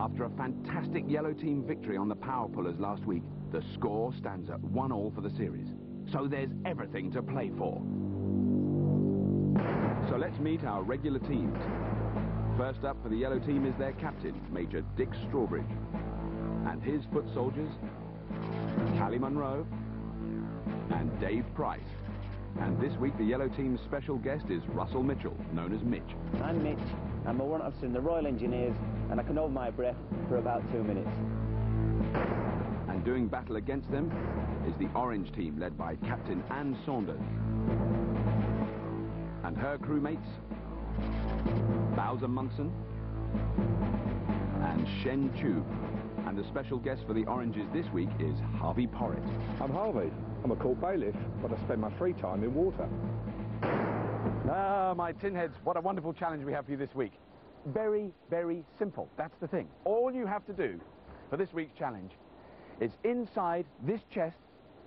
After a fantastic yellow team victory on the power pullers last week, the score stands at 1-1 for the series. So there's everything to play for. So let's meet our regular teams. First up for the yellow team is their captain, Major Dick Strawbridge. And his foot soldiers, Callie Munro and Dave Price. And this week the yellow team's special guest is Russell Mitchell, known as Mitch. I'm Mitch. I'm a warrant officer in the Royal Engineers, and I can hold my breath for about 2 minutes. And doing battle against them is the orange team led by Captain Anne Saunders. And her crewmates, Bowser Munson and Shen Chu. And the special guest for the oranges this week is Harvey Porritt. I'm Harvey. I'm a court bailiff, but I spend my free time in water. Ah, my tin heads, what a wonderful challenge we have for you this week. Very, very simple. That's the thing. All you have to do for this week's challenge is inside this chest,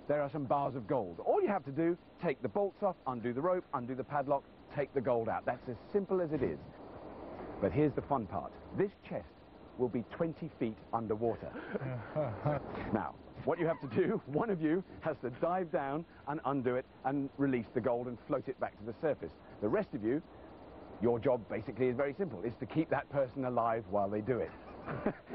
there are some bars of gold. All you have to do, take the bolts off, undo the rope, undo the padlock, take the gold out. That's as simple as it is. But here's the fun part. This chest will be 20 feet underwater. Now, what you have to do, one of you has to dive down and undo it and release the gold and float it back to the surface. The rest of you, your job basically is very simple. It's to keep that person alive while they do it.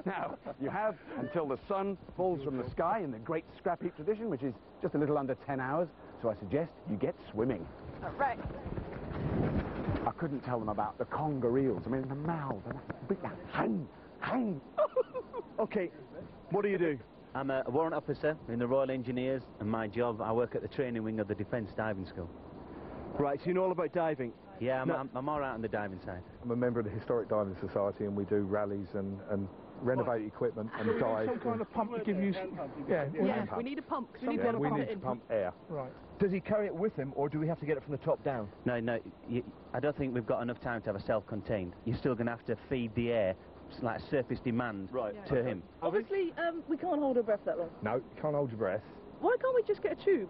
Now, you have until the sun falls from the sky in the great Scrapheap tradition, which is just a little under 10 hours. So I suggest you get swimming. Right. I couldn't tell them about the conger eels. I mean, the mouth, big hang. Okay, what do you do? I'm a warrant officer in the Royal Engineers, and my job, I work at the training wing of the Defence Diving School. Right, so you know all about diving? Yeah, I'm all right on the diving side. I'm a member of the Historic Diving Society, and we do rallies and renovate equipment and dive. Some kind of pump to give you... Yeah, we need a pump. We need to pump air. Right. Does he carry it with him, or do we have to get it from the top down? No, I don't think we've got enough time to have a self-contained. You're still going to have to feed the air, like surface demand, to him. Obviously, we can't hold our breath that long. No, you can't hold your breath. Why can't we just get a tube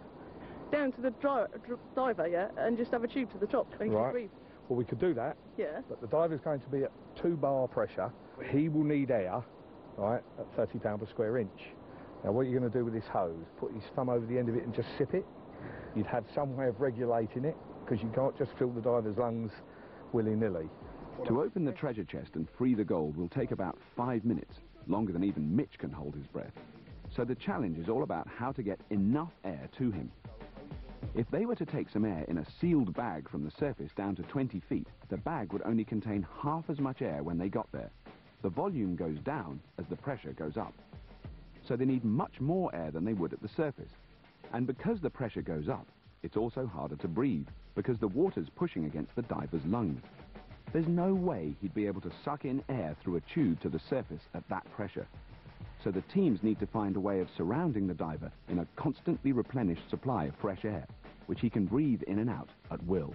down to the diver, yeah, and just have a tube to the top and he can breathe? Well, we could do that. Yeah. But the diver's going to be at 2 bar pressure. He will need air, right, at 30 pound per square inch. Now, what you're going to do with this hose, put his thumb over the end of it and just sip it. You'd have some way of regulating it, because you can't just fill the diver's lungs willy-nilly. To open the treasure chest and free the gold will take about 5 minutes, longer than even Mitch can hold his breath. So the challenge is all about how to get enough air to him. If they were to take some air in a sealed bag from the surface down to 20 feet, the bag would only contain half as much air when they got there. The volume goes down as the pressure goes up. So they need much more air than they would at the surface. And because the pressure goes up, it's also harder to breathe, because the water's pushing against the diver's lungs. There's no way he'd be able to suck in air through a tube to the surface at that pressure. So the teams need to find a way of surrounding the diver in a constantly replenished supply of fresh air, which he can breathe in and out at will.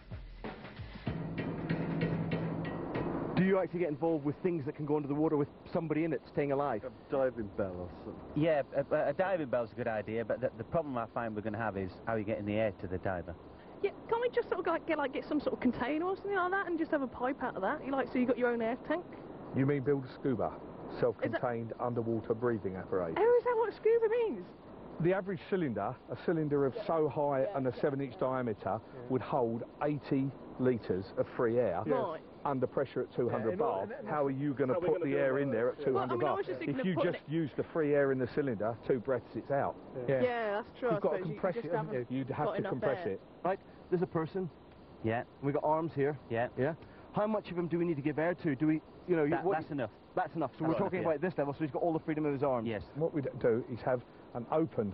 Do you actually get involved with things that can go under the water with somebody in it staying alive? A diving bell or something? Yeah, a diving bell's a good idea, but the problem I find we're going to have is how you get in the air to the diver. Yeah, can't we just sort of get some sort of container or something like that and just have a pipe out of that? So you got your own air tank? You mean build a scuba, self-contained underwater breathing apparatus? How is that what scuba means? The average cylinder, a cylinder of so high and a 7-inch diameter, would hold 80 litres of free air. Right. Under pressure at 200 bar. How are you going to put the air in there at 200 bar? If you just use the free air in the cylinder, 2 breaths, it's out. Yeah, that's true. You've got to compress it, haven't you? You'd have to compress it. Right, there's a person. Yeah. We've got arms here. Yeah. Yeah. How much of him do we need to give air to? Do we, that's enough. That's enough. So we're talking about this level, so he's got all the freedom of his arms. Yes. What we do is have an open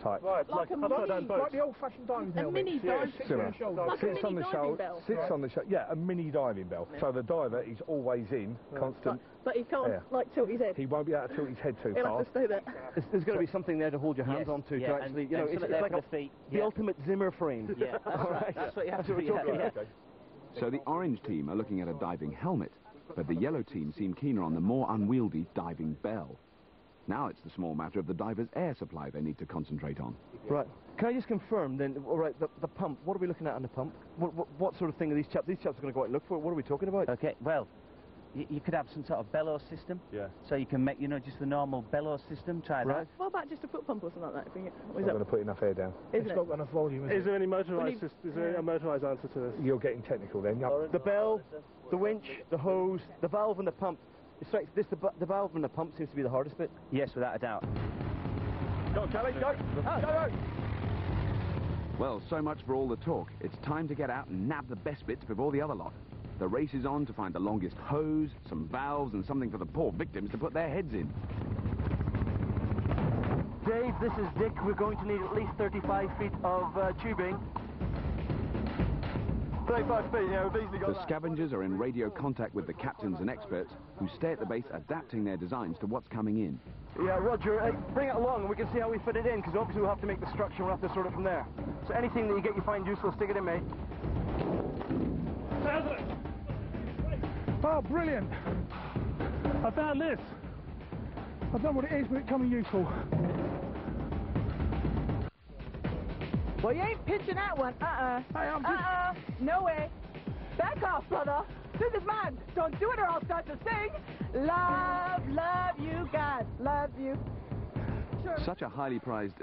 type. Right, like the old-fashioned diving bell. A mini diving bell. Like sits on the shoulder. Sits on the shoulder. Yeah, a mini diving bell. So the diver is always in constant. But he can't tilt his head. He won't be able to tilt his head too far. He'll have to stay there. There's going to be something there to hold your hands onto to actually, it's like the ultimate Zimmer frame. Yeah, that's what you have to do. So the orange team are looking at a diving helmet, but the yellow team seem keener on the more unwieldy diving bell. Now it's the small matter of the diver's air supply they need to concentrate on. Right. Can I just confirm then, all right, the pump, what are we looking at on the pump? What sort of thing are these chaps? These chaps are going to go out and look for. What are we talking about? Okay, well, you could have some sort of bellows system. Yeah. So you can make, you know, just the normal bellows system. Try that. What about just a foot pump or something like that? It's not going to put enough air down. It's not got enough volume, is there any motorised is there a motorised answer to this? You're getting technical then. The bell, the winch, the hose, the valve and the pump. The valve and the pump seems to be the hardest bit. Yes, without a doubt. Go, Kelly, go! Go! Well, so much for all the talk. It's time to get out and nab the best bits before the other lot. The race is on to find the longest hose, some valves, and something for the poor victims to put their heads in. Dave, this is Dick. We're going to need at least 35 feet of tubing. 35 feet, yeah, we've easily got The scavengers are in radio contact with the captains and experts who stay at the base adapting their designs to what's coming in. Yeah, Roger, bring it along and we can see how we fit it in, because obviously we'll have to make the structure, we'll have to sort it from there. So anything that you get you find useful, stick it in, mate. Oh, brilliant! I found this. I don't know what it is, but it's coming useful. Well, you ain't pitching that one. Hey, No way. Back off, brother. This is mine. Don't do it or I'll start to sing. Love, love you, God. Love you. Sure. Such a highly prized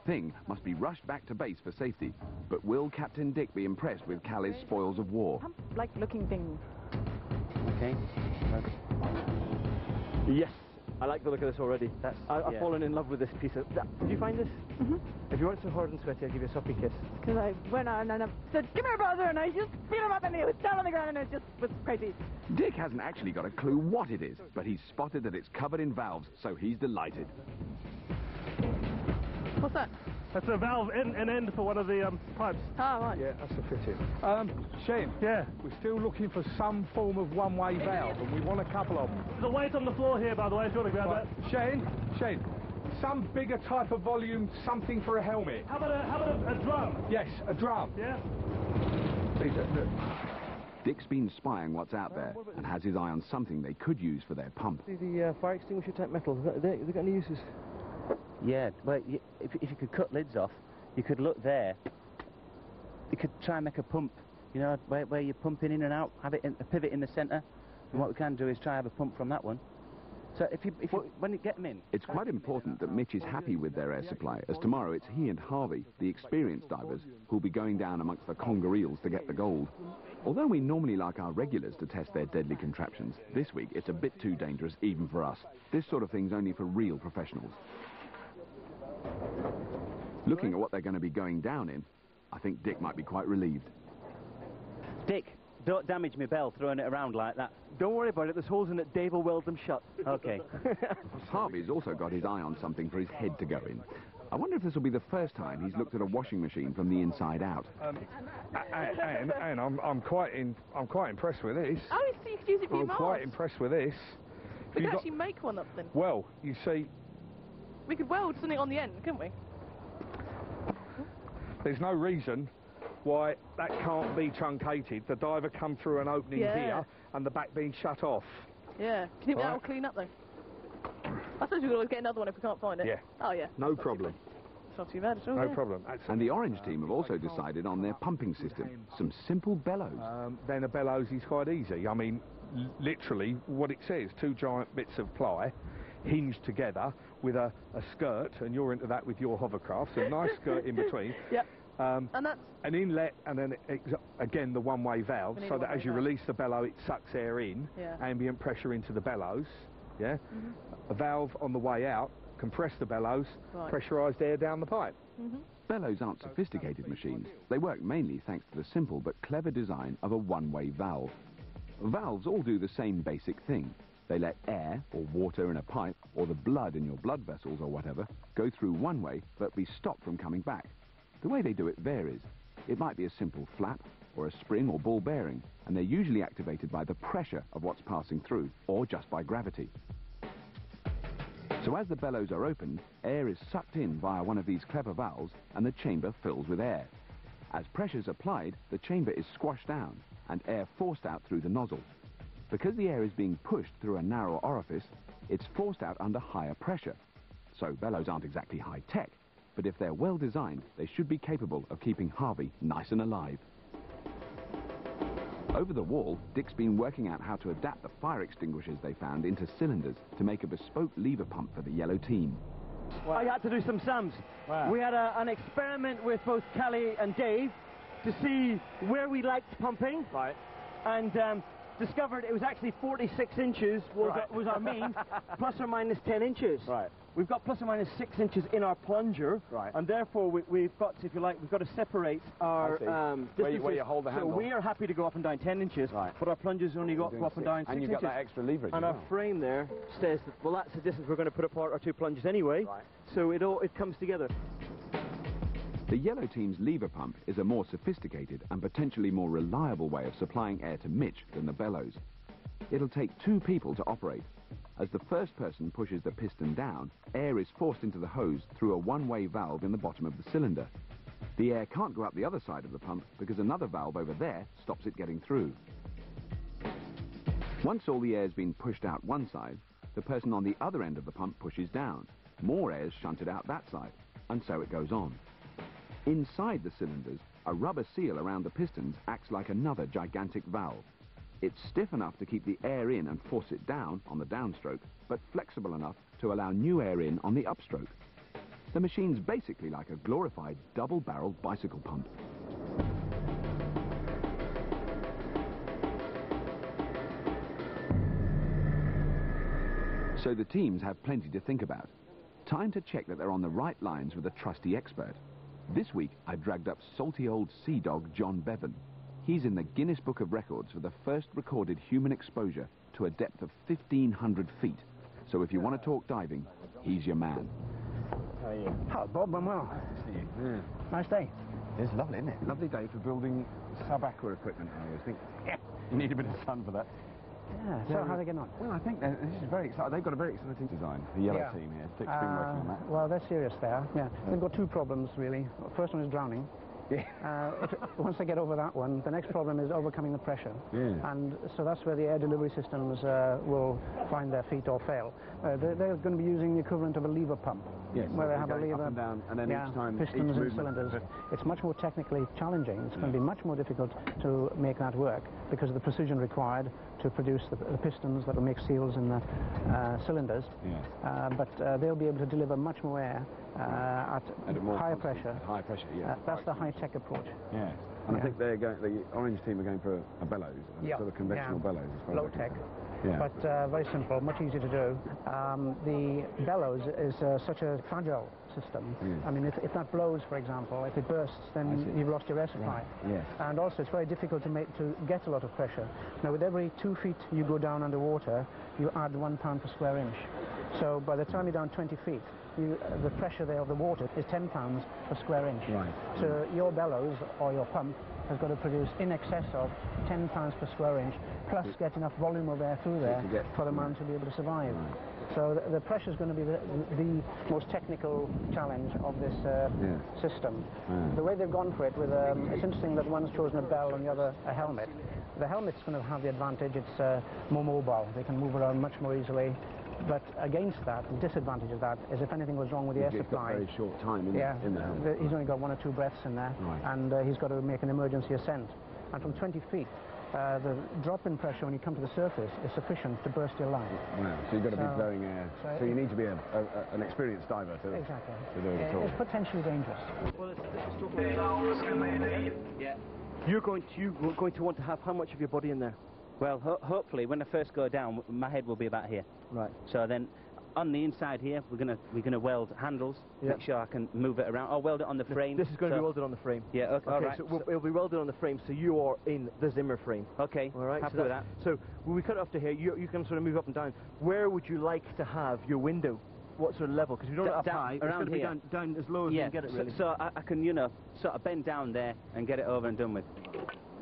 thing must be rushed back to base for safety. But will Captain Dick be impressed with Callie's spoils of war? Like looking thing. Okay. Yes, I like the look of this already. I've fallen in love with this piece of... Did you find this? Mm-hmm. If you weren't so hard and sweaty, I'd give you a soppy kiss. Because I went on and I said, come here, brother, and I just beat him up and he was down on the ground and it just was crazy. Dick hasn't actually got a clue what it is, but he's spotted that it's covered in valves, so he's delighted. What's that? That's a valve in and end for one of the pipes. Ah, right. Yeah, that's the fitting. Shane, Yeah? we're still looking for some form of one-way valve, and we want a couple of them. There's a weight on the floor here, by the way, if you want to grab that. Shane, some bigger type of volume, something for a helmet. How about a drum? Yes, a drum. Yeah? Dick's been spying what's out there and has his eye on something they could use for their pump. The fire extinguisher type metal, have they got any uses? Yeah, well, if you could cut lids off, you could look there. You could try and make a pump, you know, where you're pumping in and out, have it a pivot in the centre. And what we can do is try have a pump from that one. So when you get them in... It's quite important that Mitch is happy with their air supply, as tomorrow it's he and Harvey, the experienced divers, who'll be going down amongst the conger eels to get the gold. Although we normally like our regulars to test their deadly contraptions, this week it's a bit too dangerous even for us. This sort of thing's only for real professionals. Looking at what they're going to be going down in, I think Dick might be quite relieved. Dick, don't damage my bell throwing it around like that. Don't worry about it, there's holes in it, Dave will weld them shut. Okay. Harvey's also got his eye on something for his head to go in. I wonder if this will be the first time he's looked at a washing machine from the inside out. And I'm quite impressed with this. Oh, so you could use it for your I'm quite mask. impressed with this. We could actually make one up then. Well, you see, We could weld something on the end, couldn't we? there's no reason why that can't be truncated. The diver come through an opening here and the back being shut off. Yeah. Do you think that will clean up though? I suppose we could always get another one if we can't find it. Yeah. Oh yeah. No problem. It's not too bad at all. No problem. And the orange team have also decided on their pumping system. Some simple bellows. Then a bellows is quite easy. I mean, literally what it says, 2 giant bits of ply hinged together with a skirt, and you're into that with your hovercraft, so a nice skirt in between. Yep. And that's an inlet, and then again the one-way valve, so that as you release the bellow it sucks air in, ambient pressure into the bellows, a valve on the way out, compress the bellows, pressurised air down the pipe. Bellows aren't sophisticated machines. They work mainly thanks to the simple but clever design of a one-way valve. Valves all do the same basic thing. They let air or water in a pipe, or the blood in your blood vessels or whatever, go through one way but be stopped from coming back. The way they do it varies. It might be a simple flap, or a spring or ball bearing, and they're usually activated by the pressure of what's passing through, or just by gravity. So as the bellows are opened, air is sucked in via one of these clever valves, and the chamber fills with air. As pressure's applied, the chamber is squashed down, and air forced out through the nozzle. Because the air is being pushed through a narrow orifice, it's forced out under higher pressure. So bellows aren't exactly high-tech, but if they're well designed, they should be capable of keeping Harvey nice and alive. Over the wall, Dick's been working out how to adapt the fire extinguishers they found into cylinders to make a bespoke lever pump for the yellow team. Wow. I had to do some sums. Wow. We had an experiment with both Kelly and Dave to see where we liked pumping. Right. And discovered it was actually 46 inches was our mean, plus or minus 10 inches. Right. We've got plus or minus 6 inches in our plunger, right, and therefore we've got, if you like, we've got to separate our distances. Where you hold the handle. So we are happy to go up and down 10 inches, right, but our plungers only go up and down 6 inches. And you've got that extra leverage. And our frame there says that, well, that's the distance we're going to put apart our two plungers anyway, right, so it comes together. The yellow team's lever pump is a more sophisticated and potentially more reliable way of supplying air to Mitch than the bellows. It'll take 2 people to operate. As the first person pushes the piston down, air is forced into the hose through a one-way valve in the bottom of the cylinder. The air can't go up the other side of the pump because another valve over there stops it getting through. Once all the air's been pushed out one side, the person on the other end of the pump pushes down. More air's shunted out that side, and so it goes on. Inside the cylinders, a rubber seal around the pistons acts like another gigantic valve. It's stiff enough to keep the air in and force it down on the downstroke, but flexible enough to allow new air in on the upstroke. The machine's basically like a glorified double-barreled bicycle pump. So the teams have plenty to think about. Time to check that they're on the right lines with a trusty expert. This week, I dragged up salty old sea dog John Bevan. He's in the Guinness Book of Records for the first recorded human exposure to a depth of 1,500 feet. So if you want to talk diving, he's your man. How are you? Hello, Bob. I'm well. Nice to see you. Yeah. Nice day. It's lovely, isn't it? Lovely day for building sub-aqua equipment, I always think. Yeah. You need a bit of sun for that. Yeah, so how are they getting on? Well, I think this is very exciting. They've got a very exciting design, the yellow team here. Dick's been working on that. Well, they're serious there. Yeah. They've got 2 problems, really. First one is drowning. Yeah. Once they get over that one, the next problem is overcoming the pressure. Yeah. And so that's where the air delivery systems will find their feet or fail. They're going to be using the equivalent of a lever pump. Yes, where they have a lever, up and down, and then each time, pistons and cylinders. It's much more technically challenging. It's going to be much more difficult to make that work because of the precision required to produce the pistons that will make seals in the cylinders. Yeah. But they'll be able to deliver much more air at higher pressure. High pressure, yeah. That's the high-tech approach. Yeah. And I think they're going. The orange team are going for a bellows, sort of conventional bellows. Low tech. Yeah. But very simple, much easier to do. The bellows is such a fragile system. I mean, if that blows, for example, if it bursts, then you've lost your air supply. Right. Yes. And also, it's very difficult to get a lot of pressure. Now, with every 2 feet you go down underwater, you add 1 pound per square inch. So by the time you're down 20 feet, the pressure there of the water is 10 pounds per square inch. Right. So your bellows or your pump has got to produce in excess of 10 pounds per square inch, plus get enough volume of air through there for the man to be able to survive. Right. So the pressure is going to be the most technical challenge of this system. The way they've gone for it, it's interesting that one's chosen a bell and the other a helmet. The helmet's going to have the advantage, it's more mobile. They can move around much more easily. But against that, the disadvantage of that is if anything goes wrong with the air supply. Got very short time in the helmet. He's only got 1 or 2 breaths in there, and he's got to make an emergency ascent. And from 20 feet, the drop in pressure when you come to the surface is sufficient to burst your lung. Wow, so you've got to be blowing air. So you need to be an experienced diver to do it at all. It's potentially dangerous. Well, You're going to want to have how much of your body in there? Well, hopefully, when I first go down, my head will be about here. Right. So then, on the inside here, we're gonna weld handles. Make sure I can move it around, or weld it on the frame. This is going to be welded on the frame. Yeah. Okay. All right. So it'll be welded on the frame, so you are in the Zimmer frame. Okay. All right. Happy with that. So when we cut it off to here, you can sort of move up and down. Where would you like to have your window? What sort of level? Because you don't have high. Around it's going to be down as low as you can get it. Really. So I can, sort of bend down there and get it over and done with.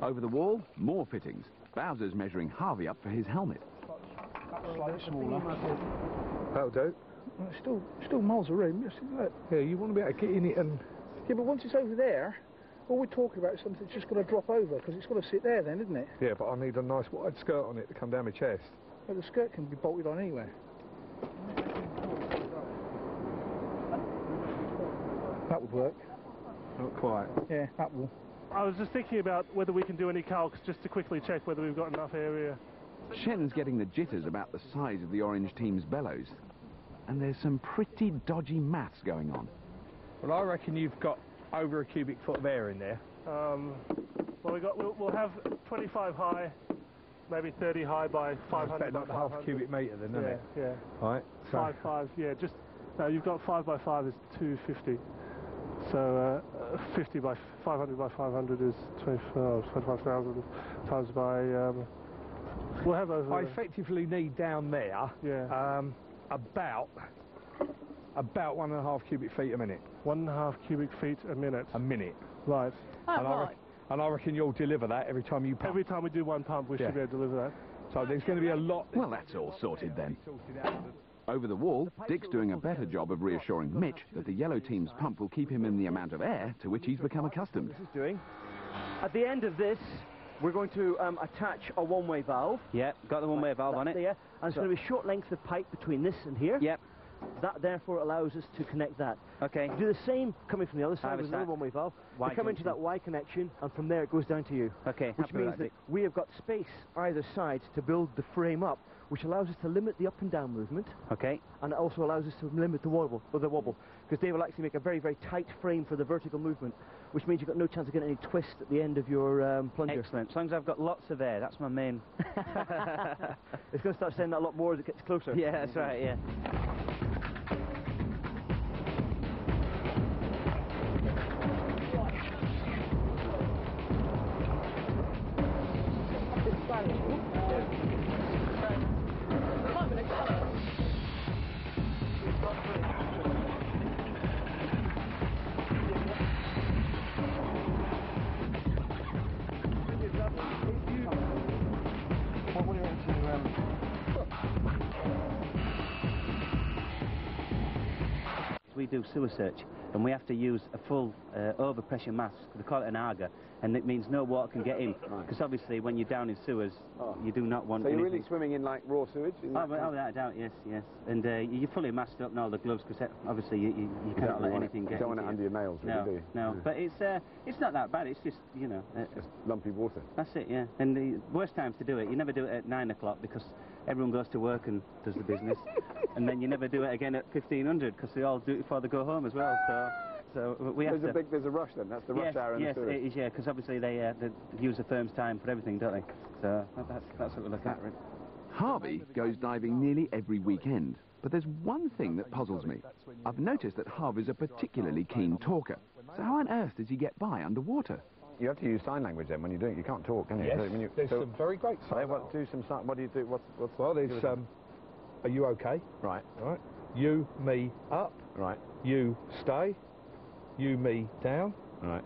Over the wall, more fittings. Bowser's measuring Harvey up for his helmet. Slightly smaller. That'll do. Well, still miles of room. Yeah, you want to be able to get in it and... Yeah, but once it's over there, all we're talking about is something that's just going to drop over, because it's got to sit there then, isn't it? Yeah, but I need a nice wide skirt on it to come down my chest. Well, the skirt can be bolted on anywhere. That would work. Not quite. Yeah, that will. I was just thinking about whether we can do any calcs just to quickly check whether we've got enough area. Shen's getting the jitters about the size of the orange team's bellows. And there's some pretty dodgy maths going on. Well, I reckon you've got over a cubic foot of air in there. Well, we'll have 25 high, maybe 30 high by 500. Like half a cubic metre then, isn't it? Yeah. Right. So 5, yeah. Just no, you've got 5 by 5 is 250. So 50 by 500 by 500 is 25,000 times by. We'll have over. I effectively need down there. Yeah. About 1.5 cubic feet a minute. 1.5 cubic feet a minute. A minute. Right. And I reckon you'll deliver that every time you pump. Every time we do one pump, we should be able to deliver that. So there's going to be a lot. Well, that's all sorted then. Over the wall, Dick's doing a better job of reassuring Mitch that the yellow team's pump will keep him in the amount of air to which he's become accustomed. This is doing. At the end of this, we're going to attach a one-way valve. Yep, got the one-way valve on it. There, and it's going to be a short length of pipe between this and here. Yep. That therefore allows us to connect that. Okay. Do the same coming from the other side with another one-way valve. We come into that Y connection, and from there it goes down to you. Okay. Which means that we have got space either side to build the frame up, which allows us to limit the up and down movement. Okay. And it also allows us to limit the wobble, because Dave will actually make a very, very tight frame for the vertical movement, which means you've got no chance of getting any twist at the end of your plunger. Excellent. As long as I've got lots of air, that's my main. It's going to start saying that a lot more as it gets closer. Yeah, that's right. Yeah. We do sewer search, and we have to use a full overpressure mask. They call it an AGA, and it means no water can get in. Because obviously, when you're down in sewers, you do not want. So you're anything. really swimming in like raw sewage? Without a doubt, yes. And you're fully masked up in all the gloves, because obviously you cannot let anything get. You don't want it under your nails, really, do you? No. But it's not that bad. It's just just lumpy water. That's it, yeah. And the worst times to do it, you never do it at 9 o'clock because everyone goes to work and does the business, and then you never do it again at 1500 because they all do it before they go home as well. So we have to. There's a rush then. That's the rush hour in the sewer. Yes, it is. Yeah, because obviously they use the firm's time for everything, don't they? So that's what we look at. Really. Harvey goes diving nearly every weekend, but there's one thing that puzzles me. I've noticed that Harvey's a particularly keen talker. So how on earth does he get by underwater? You have to use sign language then when you do it. You can't talk, can you? Yes, there's some very great sign. What do you do? Well, there's are you okay? Right. Right. You, me, up. Right. You, stay. You, me, down. Right.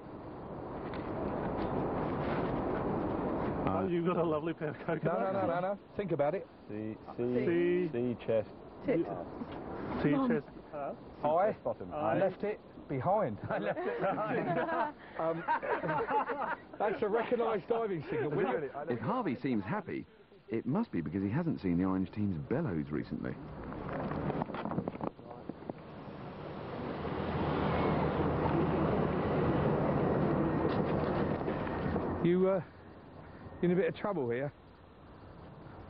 You've got a lovely pair of coconuts. No. Think about it. C, chest. Tip. C, chest. I, bottom. I left it behind. I left it behind. That's a recognised diving signal. If Harvey seems happy, it must be because he hasn't seen the orange team's bellows recently. You in a bit of trouble here?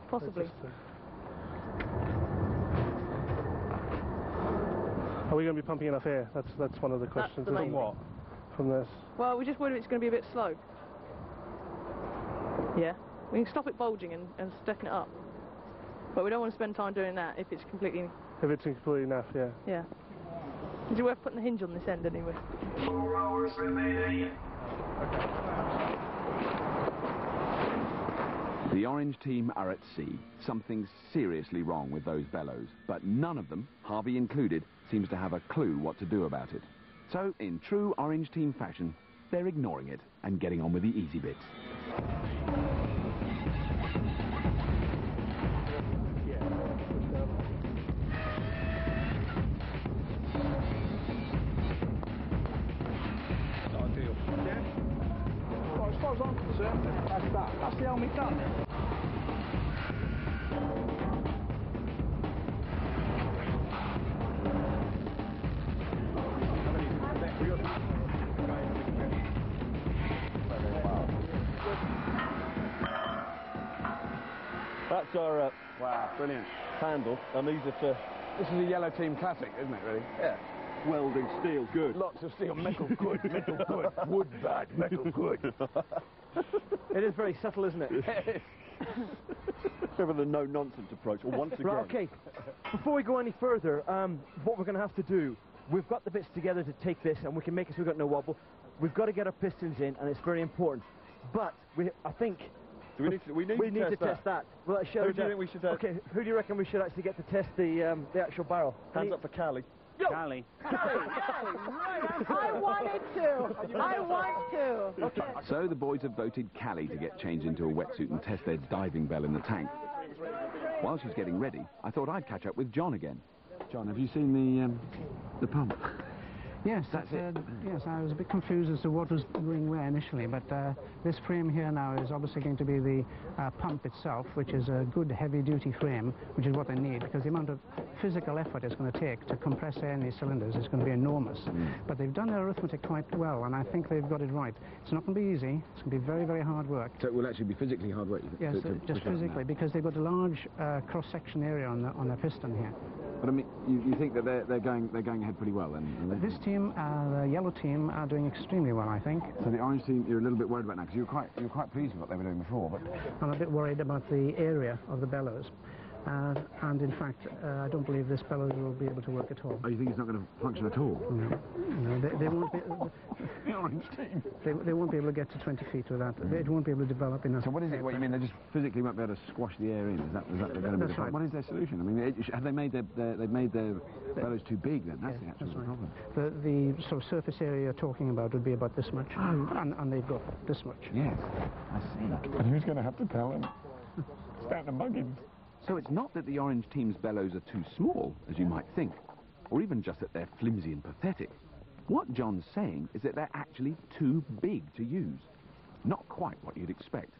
Possibly. Are we going to be pumping enough air? That's one of the questions. That's the main From what? From this. Well, we just worried it's going to be a bit slow. Yeah. We can stop it bulging and stepping it up. But we don't want to spend time doing that if it's completely... If it's completely enough, yeah. Yeah. Is it worth putting the hinge on this end anyway? 4 hours remaining. The orange team are at sea. Something's seriously wrong with those bellows, but none of them, Harvey included, seems to have a clue what to do about it. So, in true orange team fashion, they're ignoring it and getting on with the easy bits. As far as I'm concerned, that's that. That's the helmet done. our wow, brilliant handle, and these are to... This is a yellow team classic, isn't it, really? Yeah. Welding steel, good. Lots of steel, metal good, metal good, wood bad, metal good. It is very subtle, isn't it? Rather than no-nonsense approach. Well, once again... Right, okay. Before we go any further, what we're going to have to do, we've got the bits together to take this, and we can make it so we've got no wobble. We've got to get our pistons in, and it's very important. But I think... Do we need to test that. Well, who do you think we should test? Okay, who do you reckon we should actually get to test the actual barrel? Hands up for Callie. Yo! Callie. I wanted to. I want to. Okay. So the boys have voted Callie to get changed into a wetsuit and test their diving bell in the tank. While she's getting ready, I thought I'd catch up with John again. John, have you seen the pump? Yes, that's it. Yes, I was a bit confused as to what was going where initially, but this frame here now is obviously going to be the pump itself, which is a good heavy-duty frame, which is what they need, because the amount of physical effort it's going to take to compress air in these cylinders is going to be enormous. But they've done their arithmetic quite well, and I think they've got it right. It's not going to be easy. It's going to be very, very hard work. So it will actually be physically hard work? Yes, just physically, because they've got a large cross-section area on the piston here. But I mean, you think that they're going ahead pretty well then? This team, the yellow team, are doing extremely well, I think. So the orange team, you're a little bit worried about now, because you were quite pleased with what they were doing before. But I'm a bit worried about the area of the bellows. And in fact, I don't believe this bellows will be able to work at all. Oh, you think it's not going to function at all? No, they won't be... The orange team. They won't be able to get to 20 feet with that. It won't be able to develop enough. So what is it? What you mean? They just physically won't be able to squash the air in? Is that going to be the problem? Right. What is their solution? I mean, have they made their bellows too big then? That's the actual problem. The sort of surface area you're talking about would be about this much. And they've got this much. Yes, I see. And who's going to have to tell them? Stand and mug him. So it's not that the orange team's bellows are too small, as you might think, or even just that they're flimsy and pathetic. What John's saying is that they're actually too big to use. Not quite what you'd expect.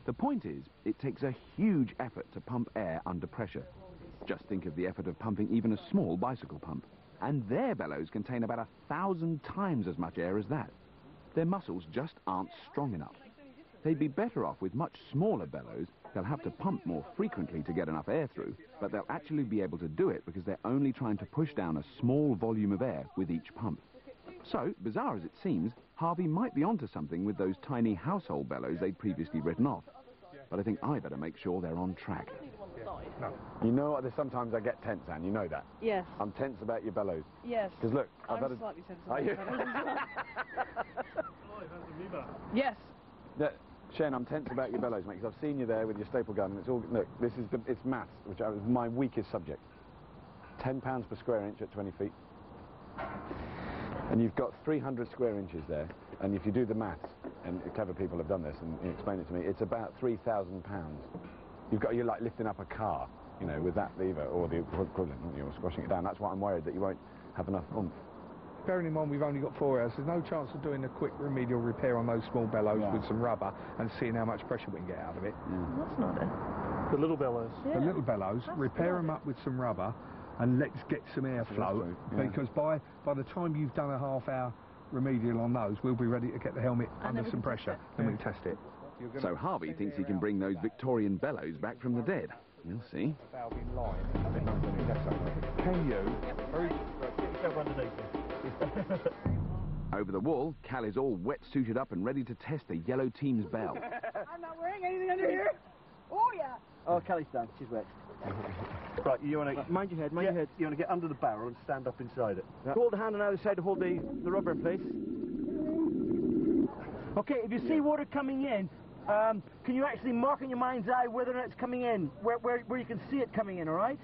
The point is, it takes a huge effort to pump air under pressure. Just think of the effort of pumping even a small bicycle pump. And their bellows contain about 1,000 times as much air as that. Their muscles just aren't strong enough. They'd be better off with much smaller bellows. They'll have to pump more frequently to get enough air through, but they'll actually be able to do it because they're only trying to push down a small volume of air with each pump. So, bizarre as it seems, Harvey might be onto something with those tiny household bellows they'd previously written off. But I think I better make sure they're on track. No. You know what? Sometimes I get tense, Anne. You know that. Yes. I'm tense about your bellows. Yes. Because look, I'm slightly tense. Are you? Yes. Shane, I'm tense about your bellows, mate, because I've seen you there with your staple gun, and it's all... Look, it's maths, which is my weakest subject. £10 per square inch at 20 feet. And you've got 300 square inches there, and if you do the maths, and clever people have done this and explained it to me, it's about £3,000. You're like lifting up a car, you know, with that lever, or the equivalent, you're squashing it down. That's why I'm worried that you won't have enough oomph. Bearing in mind we've only got 4 hours, there's no chance of doing a quick remedial repair on those small bellows with some rubber and seeing how much pressure we can get out of it. That's not it. The little bellows. The little bellows, repair them up with some rubber and let's get some airflow, because by the time you've done a half-hour remedial on those, we'll be ready to get the helmet under some pressure, and we can test it. So Harvey thinks he can bring those Victorian bellows back from the dead. You'll see. Can you? Get yourself underneath it. Over the wall, Cal is all wet-suited up and ready to test the yellow team's bell. I'm not wearing anything under here. Oh, yeah. Oh, Callie's done. She's wet. Right, you want to... Mind your head, mind your head. You want to get under the barrel and stand up inside it. Yep. Hold the hand on either side to hold the rubber in place. Okay, if you see water coming in, can you actually mark in your mind's eye whether or not it's coming in, where you can see it coming in, all right?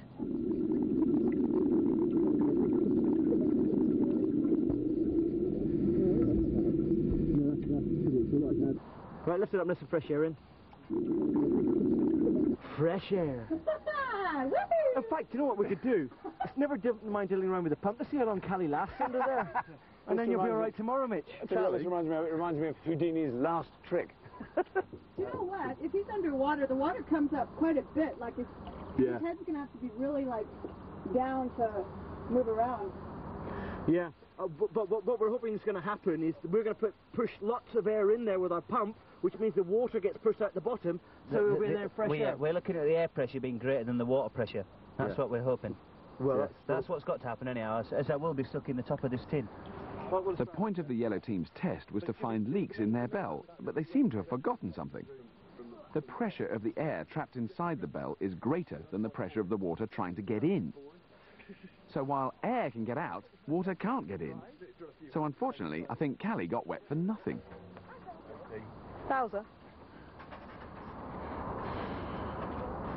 Right, lift it up, let some fresh air in. Fresh air. In fact, you know what we could do? It's never mind dealing around with the pump. Let's see how long Callie lasts under there. And then you'll be all right tomorrow, Mitch. This reminds me of Houdini's last trick. You know what? If he's underwater, the water comes up quite a bit. Like his head's going to have to be really, like, down to move around. Yeah, but what we're hoping is going to happen is we're going to push lots of air in there with our pump, which means the water gets pushed out the bottom, so we're in there fresh air. We're looking at the air pressure being greater than the water pressure. That's what we're hoping. Well, that's what's got to happen anyhow, as I will be stuck in the top of this tin. The point of the yellow team's test was to find leaks in their bell, but they seem to have forgotten something. The pressure of the air trapped inside the bell is greater than the pressure of the water trying to get in. So while air can get out, water can't get in. So unfortunately, I think Callie got wet for nothing. Bowser.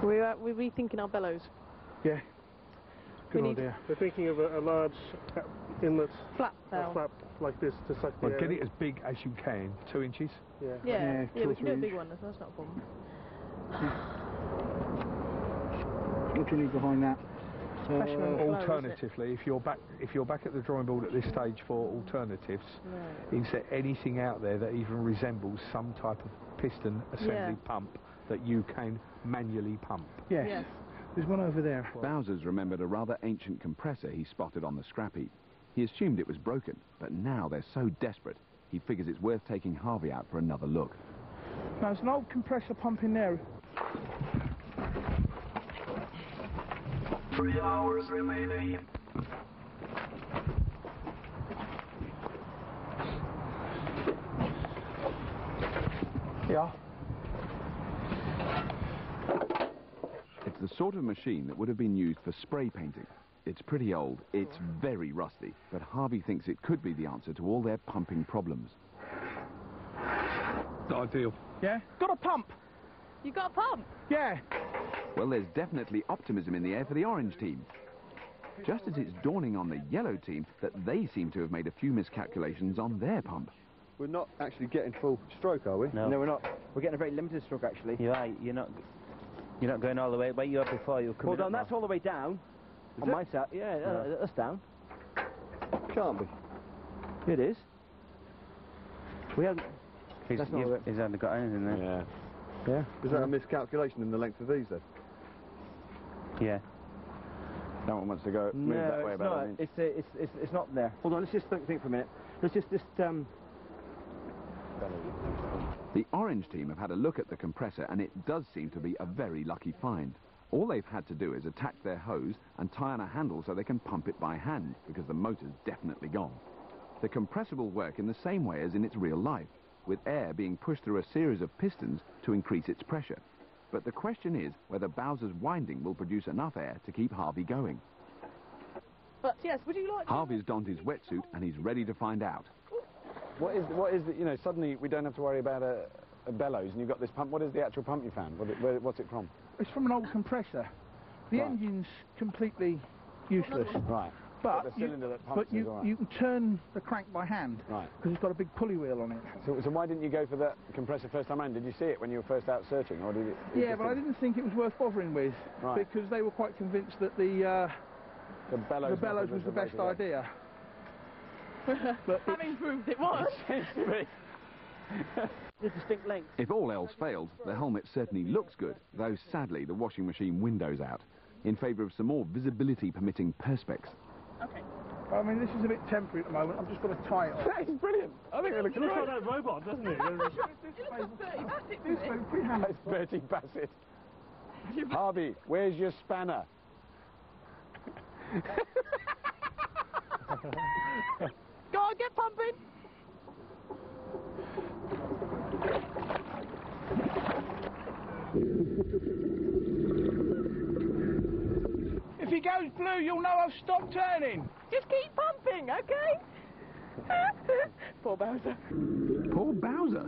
We're rethinking our bellows. Yeah. Good idea. We're thinking of a large inlet. Flap bell. Flap like this to suck the air. Get it as big as you can, 2 inches. Yeah, we can do a big one, that's not a problem. What do you need behind that? Alternatively, if you're back at the drawing board at this stage for alternatives, is there anything out there that even resembles some type of piston assembly pump that you can manually pump? Yes. There's one over there. Bowser's remembered a rather ancient compressor he spotted on the scrap heap. He assumed it was broken, but now they're so desperate, he figures it's worth taking Harvey out for another look. Now, there's an old compressor pump in there. 3 hours remaining. Yeah. It's the sort of machine that would have been used for spray painting. It's pretty old, it's very rusty, but Harvey thinks it could be the answer to all their pumping problems. Not ideal. Yeah? Got a pump! You got a pump? Yeah. Well, there's definitely optimism in the air for the orange team. Just as it's dawning on the yellow team that they seem to have made a few miscalculations on their pump. We're not actually getting full stroke, are we? No, we're not. We're getting a very limited stroke, actually. You are. You're not going all the way. Where you were before, you'll come Hold on, that's all the way down. On my side. Yeah, that's down. Can't be. It is. We haven't... He's only got anything there. Yeah. Is that a miscalculation in the length of these, then? Yeah. No one wants to go move that way about it. It's not there. Hold on, let's just think for a minute. Let's just The orange team have had a look at the compressor and it does seem to be a very lucky find. All they've had to do is attach their hose and tie on a handle so they can pump it by hand, because the motor's definitely gone. The compressor will work in the same way as in its real life, with air being pushed through a series of pistons to increase its pressure. But the question is whether Bowser's winding will produce enough air to keep Harvey going. But yes, would you like... Harvey's donned his wetsuit and he's ready to find out. What is the, you know, suddenly we don't have to worry about a bellows and you've got this pump. What is the actual pump you found? What's it from? It's from an old compressor. The engine's completely useless. Right. But the cylinder that pumps is all right. you can turn the crank by hand. Right. Because it's got a big pulley wheel on it. So why didn't you go for that compressor first time around? Did you see it when you were first out searching, or did it? Yeah, but I didn't think it was worth bothering with. Right. Because they were quite convinced that the bellows was the best idea. But having proved it was. distinct length. If all else failed, the helmet certainly looks good, though sadly the washing machine window's out, in favour of some more visibility-permitting perspex. Okay. I mean, this is a bit temporary at the moment. I'm just going to tie it off. That's brilliant. I think it looks great. It looks like that robot, doesn't it? It looks like Bertie Bassett, doesn't it? It's Bertie Bassett. Harvey, where's your spanner? Go on, get pumping. If he goes blue, you'll know I've stopped turning. Just keep pumping, okay? Poor Bowser. Poor Bowser?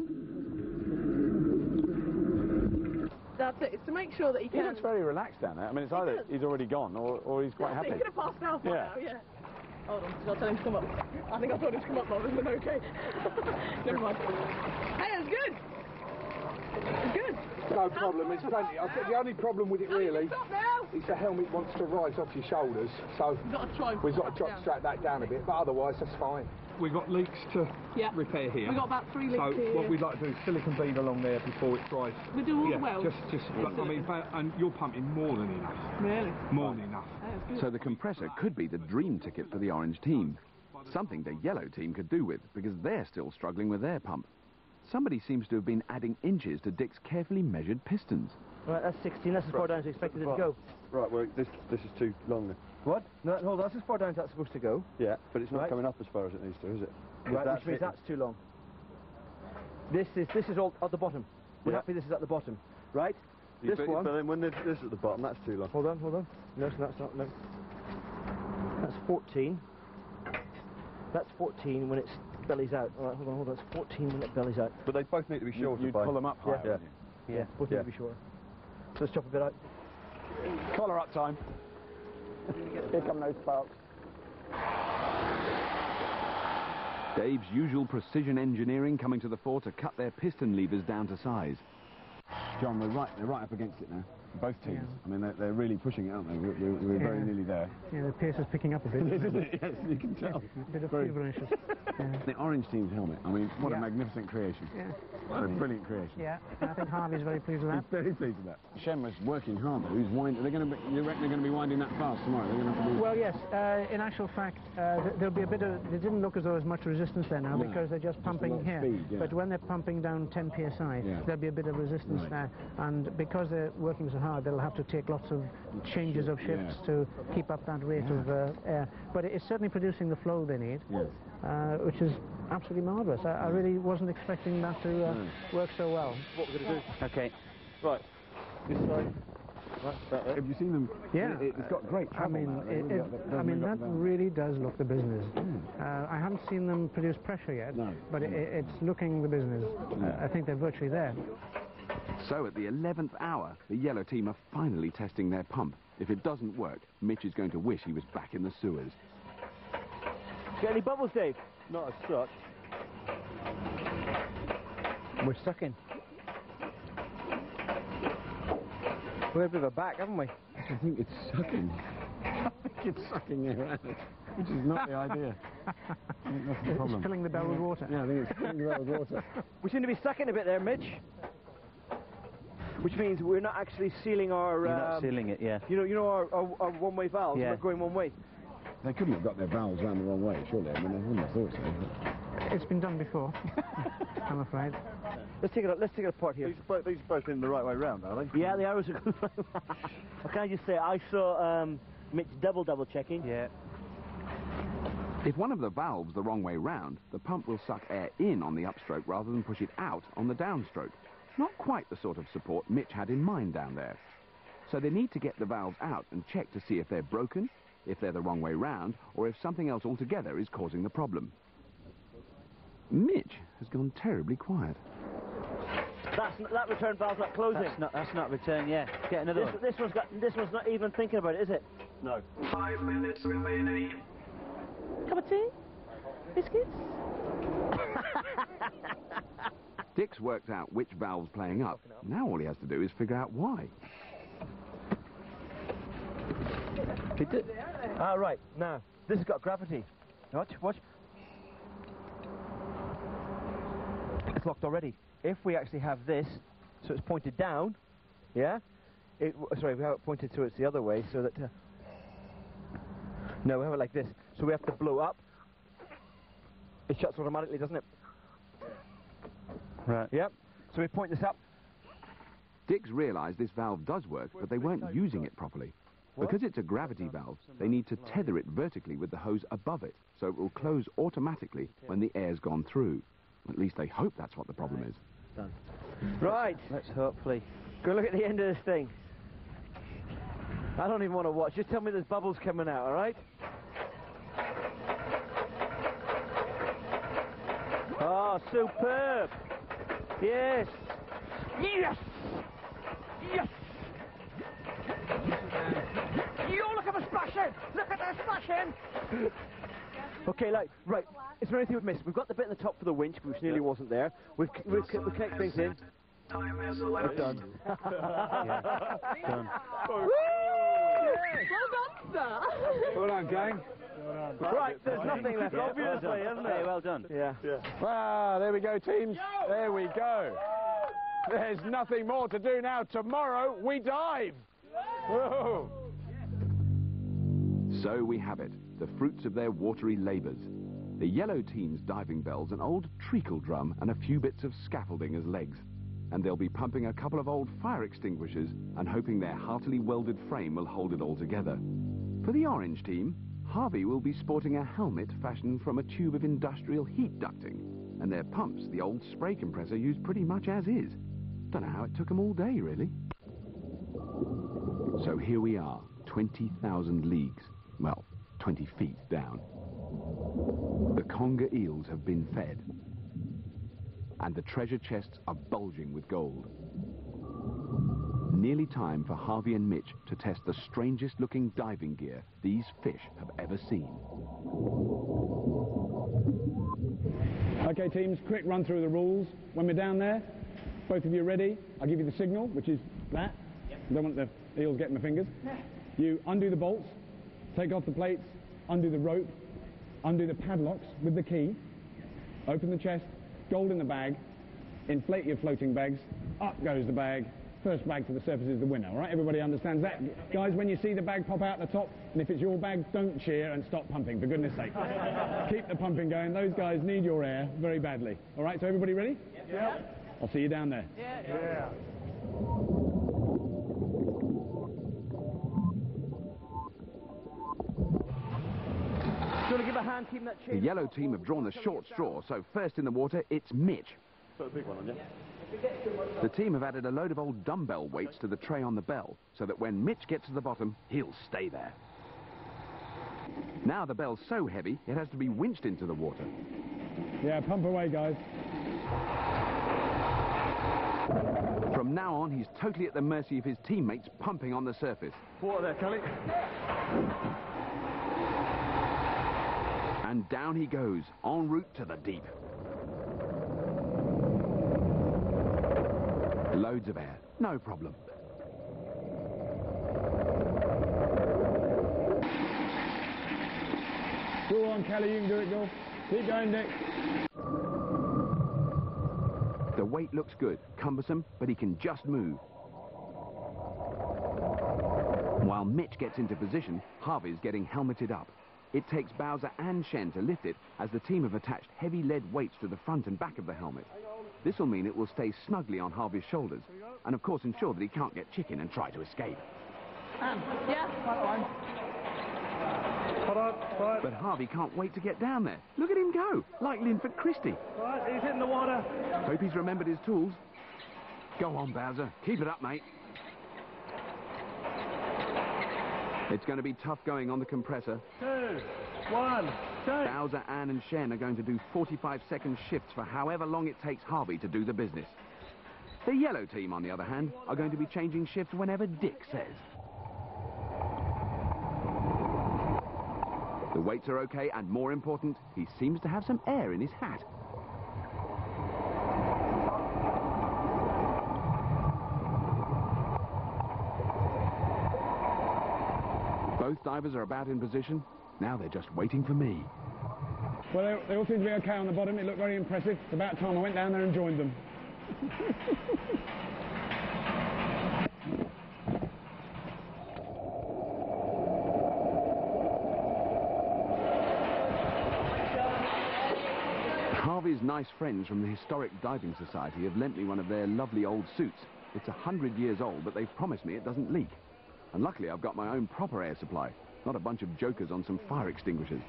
That's it. It's to make sure that he can... He looks very relaxed down there. I mean, it's either he's already gone or he's quite happy. He's going to pass out now, yeah. Hold on, I'll tell him to come up. I think I told him to come up, but then okay. Never mind. Hey, it's good. It's good. No problem, it's plenty. I think the only problem with it really is the helmet wants to rise off your shoulders, so we've got to strap that down a bit, but otherwise that's fine. We've got leaks to repair here. We've got about 3 leaks here. So what we'd like to do is silicone bead along there before it dries. We do all the welds? Just I mean, and you're pumping more than enough. Really? More than enough. So the compressor could be the dream ticket for the orange team. Something the yellow team could do with, because they're still struggling with their pump. Somebody seems to have been adding inches to Dick's carefully measured pistons. Right, that's 16, that's as far down as we expected it to go. Right, well, this is too long then. What? No, hold on, that's as far down as that's supposed to go. Yeah, but it's not coming up as far as it needs to, is it? Right, which means that's too long. This is all at the bottom. We're happy this is at the bottom, right? This one. But then when this is at the bottom, that's too long. Hold on. No, that's not. No. That's 14. That's 14 when it's bellies out. All right, hold on. That's 14 when it bellies out. But they both need to be shorter. You'd pull them up higher. Yeah, both need to be shorter. So let's chop a bit out. Collar up time. Here come those sparks. Dave's usual precision engineering coming to the fore to cut their piston levers down to size. John, they're right up against it now. Both teams. Yeah. I mean, they're really pushing it, aren't they? We're very nearly there. Yeah, the pace is picking up a bit. Isn't it? Yes, you can tell. A bit of feverish. The orange team's helmet. I mean, what a magnificent creation. Yeah. What a brilliant creation. Yeah, I think Harvey's very pleased with that. He's very pleased with that. Shem was working hard though. You reckon they're going to be winding that fast tomorrow? They're going to have to do... Well, yes. In actual fact, there'll be a bit of... It didn't look as though there's much resistance there now because they're just pumping here. Speed, But when they're pumping down 10 psi, there'll be a bit of resistance there. And because they're working so hard, they'll have to take lots of changes of shifts to keep up that rate of air. But it's certainly producing the flow they need, which is absolutely marvellous. I really wasn't expecting that to work so well. What we're going to do? Okay. Right. This side. Right, have you seen them? Yeah. It's got great travel that really does look the business. I haven't seen them produce pressure yet, but it's looking the business. I think they're virtually there. So at the 11th hour, the yellow team are finally testing their pump. If it doesn't work, Mitch is going to wish he was back in the sewers. Get any bubbles, Dave? not as such. We're sucking. We're a bit of a back, haven't we? I think it's sucking. I think it's sucking air out, which is not the idea. I think that's the problem. It's filling the barrel with water. Yeah, I think it's filling the barrel with water. We seem to be sucking a bit there, Mitch. Which means we're not actually sealing our... You're not sealing it, yeah. You know our one-way valves, we're not going one way. They couldn't have got their valves around the wrong way, surely. I mean, they wouldn't have thought so. It's been done before, I'm afraid. Let's take it apart here. These are both in the right way round, are they? Yeah, the arrows are good. Can I just say, I saw Mitch double checking. Yeah. If one of the valves the wrong way round, the pump will suck air in on the upstroke rather than push it out on the downstroke. Not quite the sort of support Mitch had in mind down there. So they need to get the valves out and check to see if they're broken, if they're the wrong way round, or if something else altogether is causing the problem. Mitch has gone terribly quiet. That return valve's not closing. That's not return, yeah. Get another one. This one's not even thinking about it, is it? No. 5 minutes remaining. Cup of tea? Biscuits? Dick's worked out which valve's playing up. Now all he has to do is figure out why. Ah, right. Now, this has got gravity. Watch. It's locked already. If we actually have this, so it's pointed down, yeah? Sorry, we have it pointed so it's the other way, so that... no, we have it like this. So we have to blow up. It shuts automatically, doesn't it? Right. Yep. So we point this up. Dick's realised this valve does work, but they weren't using it properly. Because it's a gravity valve, they need to tether it vertically with the hose above it, so it will close automatically when the air's gone through. At least they hope that's what the problem is. Done. Right. Let's hopefully... Go look at the end of this thing. I don't even want to watch. Just tell me there's bubbles coming out, all right? Oh, superb. Yes. Yes. Yes. You look at the splashing. Look at the splashing. Okay, right. Is there anything we've missed? We've got the bit at the top for the winch, which nearly wasn't there. We've connected things in. Time is elapsed. Done. Done. Woo! Well done, sir. Well done, gang. Right, there's nothing left, obviously, isn't there? Hey, well done. Yeah. Ah, there we go, teams. There we go. There's nothing more to do now. Tomorrow, we dive. Whoa. So we have it, the fruits of their watery labours. The yellow team's diving bell's an old treacle drum and a few bits of scaffolding as legs. And they'll be pumping a couple of old fire extinguishers and hoping their heartily welded frame will hold it all together. For the orange team, Harvey will be sporting a helmet fashioned from a tube of industrial heat ducting, and their pumps the old spray compressor used pretty much as is. Don't know how it took them all day, really. So here we are, 20,000 leagues, well, 20 feet down. The conger eels have been fed, and the treasure chests are bulging with gold. Nearly time for Harvey and Mitch to test the strangest looking diving gear these fish have ever seen. Okay teams, quick run through the rules. When we're down there, both of you ready, I'll give you the signal, which is that. Yep. I don't want the eels getting my fingers. You undo the bolts, take off the plates, undo the rope, undo the padlocks with the key, open the chest, gold in the bag, inflate your floating bags, up goes the bag, first bag to the surface is the winner, all right? Everybody understands that? Guys, when you see the bag pop out the top, and if it's your bag, don't cheer and stop pumping, for goodness sake. Keep the pumping going. Those guys need your air very badly. All right, so everybody ready? Yeah. I'll see you down there. Yeah. Do you want to give a hand, team, that chain? The yellow team have drawn the short straw, so first in the water, it's Mitch. Put a big one on you. The team have added a load of old dumbbell weights to the tray on the bell, so that when Mitch gets to the bottom, he'll stay there. Now the bell's so heavy, it has to be winched into the water. Yeah, pump away, guys. From now on, he's totally at the mercy of his teammates pumping on the surface. Water there, Kelly. And down he goes, en route to the deep. Loads of air, no problem. Go on, Kelly, you can do it, Gil. Keep going, Dick. The weight looks good, cumbersome, but he can just move. While Mitch gets into position, Harvey's getting helmeted up. It takes Bowser and Shen to lift it, as the team have attached heavy lead weights to the front and back of the helmet. This will mean it will stay snugly on Harvey's shoulders, and of course ensure that he can't get chicken and try to escape. Yeah. Hold on, right. But Harvey can't wait to get down there. Look at him go, like Linford Christie. Right, he's hitting the water. Hope he's remembered his tools. Go on, Bowser, keep it up, mate. It's going to be tough going on the compressor. 2, 1, go. Bowser, Ann and Shen are going to do 45-second shifts for however long it takes Harvey to do the business. The yellow team, on the other hand, are going to be changing shifts whenever Dick says. The weights are okay, and more important, he seems to have some air in his hat. Both divers are about in position. Now they're just waiting for me. Well, they all seem to be okay on the bottom. It looked very impressive. It's about time I went down there and joined them. Harvey's nice friends from the Historic Diving Society have lent me one of their lovely old suits. It's 100 years old, but they've promised me it doesn't leak. And luckily I've got my own proper air supply, not a bunch of jokers on some fire extinguishers.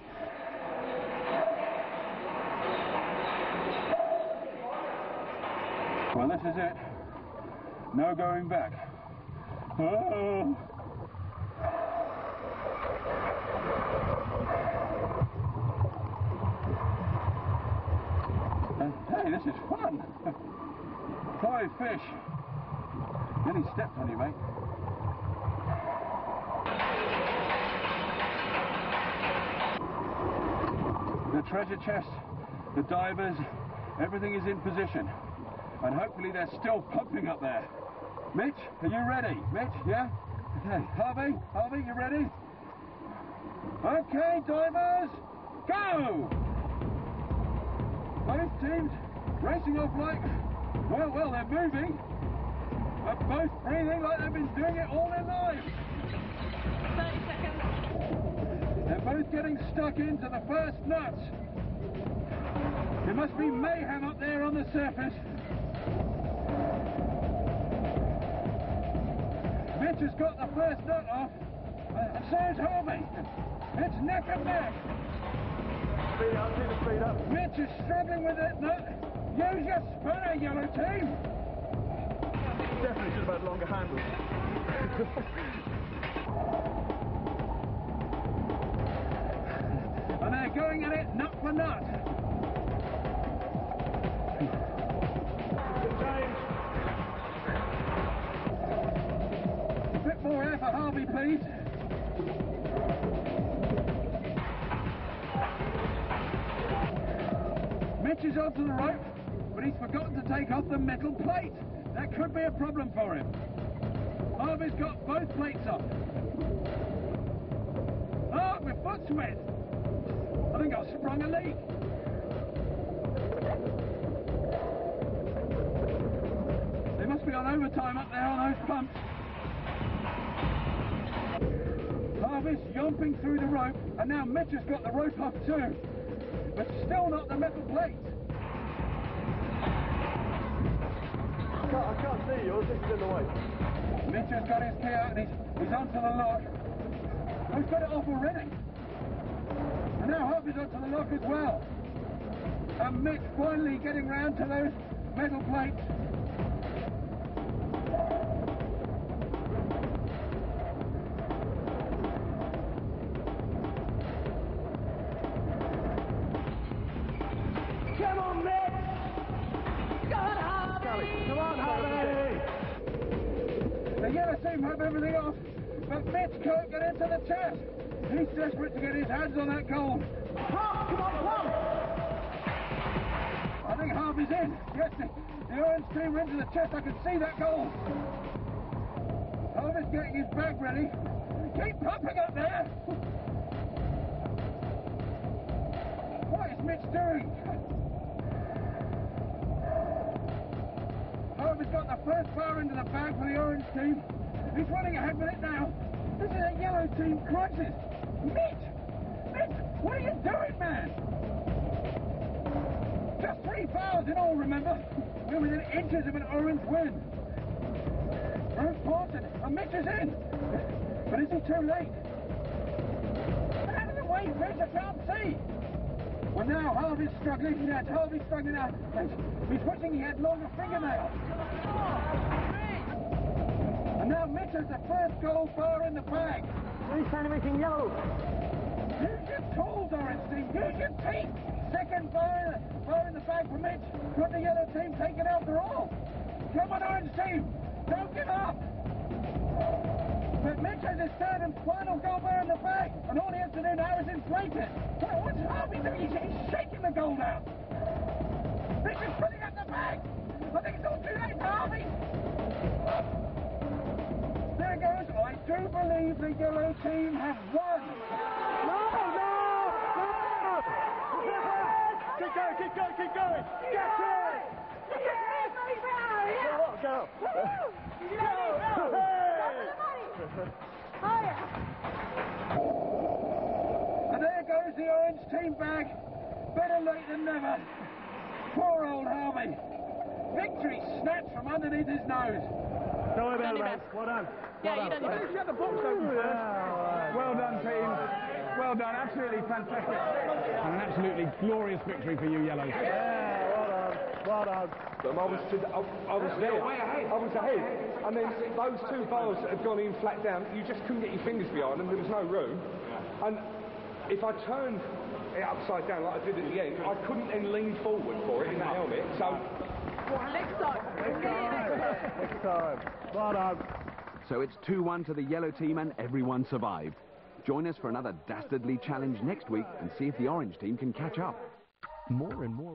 Well, this is it. No going back. Oh. Hey, this is fun. 5 fish. Getting stepped anyway. The treasure chest, the divers, everything is in position. And hopefully they're still pumping up there. Mitch, are you ready? Mitch, yeah? Okay. Harvey, you ready? Okay, divers, go! Both teams racing off like, well, they're moving. They're both breathing like they've been doing it all their lives. 30 seconds. They're both getting stuck into the first nuts. There must be mayhem up there on the surface. Mitch has got the first nut off, and so has Harvey. It's neck and neck. Speed up, keep the speed up. Mitch is struggling with that nut. Use your spanner, yellow team. Definitely should have had longer handles. And they're going at it nut for nut. A bit more air for Harvey, please. Mitch is onto the rope, but he's forgotten to take off the metal plate. That could be a problem for him. Harvey's got both plates off. Oh, my foot's wet. I think I've sprung a leak. They must be on overtime up there on those pumps. Harvey's yomping through the rope, and now Mitch has got the rope off too. But still not the metal plate. I can't see yours, this is in the way. Mitch has got his key out and he's onto the lock. Oh, he's got it off already. And now Harvey's onto the lock as well. And Mitch finally getting round to those metal plates. Come on, Mitch! Go on, Harvey! Come on, Harvey! The yellow team have everything off, but Mitch can't get into the chest. He's desperate to get his hands on that gold. Plum! Come on, Plum! I think Harvey's in. Yes, the orange team are into the chest. I can see that goal. Harvey's getting his bag ready. Keep pumping up there. What is Mitch doing? Harvey's got the first bar into the bag for the orange team. He's running ahead with it now. This is a yellow team crisis. Mitch! Mitch, what are you doing, man? Just 3 fouls in all, remember? We're within inches of an orange win. Bruce Porton, and Mitch is in. But is he too late? Get out of the way, Mitch, I can't see. Well, now Harvey's struggling. Yes, Harvey's struggling now. He's wishing he had longer fingernails. And now Mitch has the first gold bar in the bag. He's trying to make him yellow. Use your tools, orange team. Use your teeth. Second bar in the bag for Mitch. Could the yellow team take it after all? Come on, orange team. Don't give up. But Mitch has his third and final gold bar in the bag. And all he has to do now is inflate it. What's Harvey doing? He's shaking the gold out. Mitch is filling up the bag. I think it's all too late for Harvey. There goes. I do believe the yellow team have won. No! Keep going, keep going, keep going! Get it! Go! And there goes the orange team bag. Better late than never. Poor old Harvey. Victory snatched from underneath his nose. Don't worry about it, man. Well done. Yeah, you done your best. Shut the box open first. Well done, team. Well done, absolutely fantastic. And an absolutely glorious victory for you, Yellows. Yeah, well done. Well done. I was there. I was ahead. And then those 2 bars that had gone in flat down, you just couldn't get your fingers behind them. There was no room. And if I turned it upside down like I did at the end, I couldn't then lean forward for it in that helmet. So Next time. Next time. Well done. So it's 2-1 to the yellow team and everyone survived. Join us for another dastardly challenge next week and see if the orange team can catch up. More and more